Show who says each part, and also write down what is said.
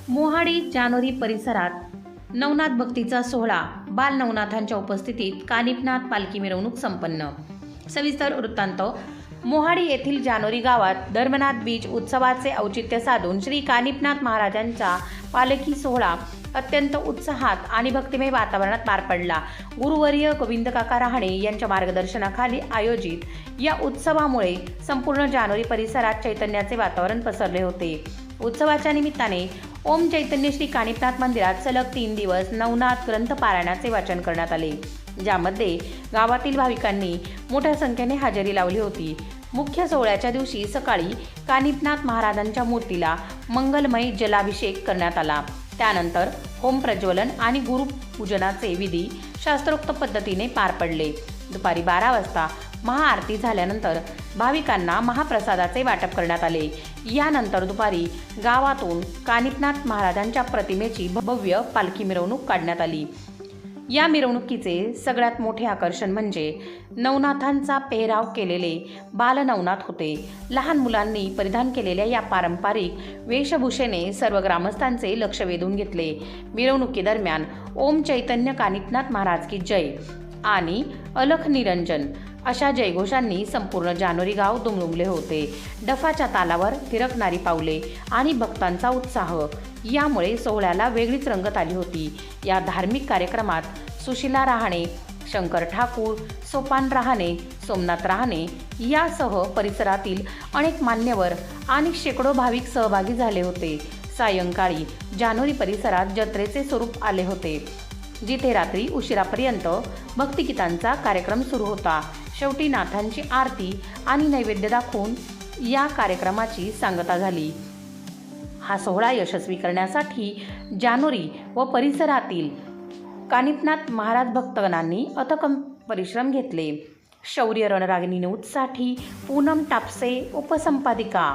Speaker 1: मोहाडी जानोरी परिसरात नवनाथ भक्तीचा सोहळा बाल नवनाथांच्या उपस्थितीत कानिफनाथ पालखी मिरवणूक संपन्न। सविस्तर वृत्तांत। मोहाडी येथील जानोरी गावात धर्मनाथ बीज उत्सवाचे औचित्य साधून श्री कानिफनाथ महाराजांचा पालखी सोहळा अत्यंत उत्साहात आणि भक्तिमय वातावरणात पार पडला। गुरुवर्य गोविंद काका रहाणे यांच्या मार्गदर्शनाखाली आयोजित या उत्सवामुळे संपूर्ण जानोरी परिसरात चैतन्याचे वातावरण पसरले होते। उत्सवाच्या निमित्ताने ओम चैतन्य श्री कानिफनाथ मंदिरात सलग 3 दिवस नवनाथ ग्रंथ पारायणाचे वाचन करण्यात आले, ज्यामध्ये गावातील भाविकांनी मोठ्या संख्येने हजेरी लावली होती। मुख्य सोहळ्याच्या दिवशी सकाळी कानिफनाथ महाराजांच्या मूर्तीला मंगलमय जलाभिषेक करण्यात आला। त्यानंतर होम प्रज्वलन आणि गुरुपूजनाचे विधी शास्त्रोक्त पद्धतीने पार पडले। दुपारी 12 वाजता महाआरती झाल्यानंतर भाविकांना महाप्रसादाचे वाटप करण्यात आले। यानंतर दुपारी गावातून कानिफनाथ महाराजांच्या प्रतिमेची भव्य पालखी मिरवणूक काढण्यात आली। या मिरवणुकीचे सगळ्यात मोठे आकर्षण म्हणजे नवनाथांचा पेहराव केलेले बालनवनाथ होते। लहान मुलांनी परिधान केलेल्या या पारंपरिक वेशभूषेने सर्व ग्रामस्थांचे लक्ष वेधून घेतले। मिरवणुकीदरम्यान ओम चैतन्य कानिफनाथ महाराज की जय आणि अलख निरंजन अशा जयघोषांनी संपूर्ण जानोरी गाव दुमदुमले होते। डफाच्या तालावर थिरकणारी पावले आणि भक्तांचा उत्साह यामुळे सोहळ्याला वेगळीच रंगत आली होती। या धार्मिक कार्यक्रमात सुशीला रहाणे, शंकर ठाकूर, सोपान रहाणे, सोमनाथ रहाणे यासह परिसरातील अनेक मान्यवर आणि शेकडो भाविक सहभागी झाले होते। सायंकाळी जानोरी परिसरात जत्रेचे स्वरूप आले होते, जिथे रात्री उशिरापर्यंत भक्तिगीतांचा कार्यक्रम सुरू होता। शेवटी नाथांची आरती आणि नैवेद्य दाखवून या कार्यक्रमाची सांगता झाली। हा सोहळा यशस्वी करण्यासाठी जानोरी व परिसरातील कानिफनाथ महाराज भक्तगणांनी अथक परिश्रम घेतले। शौर्य रणरागिणी न्यूजसाठी पूनम टापसे उपसंपादिका।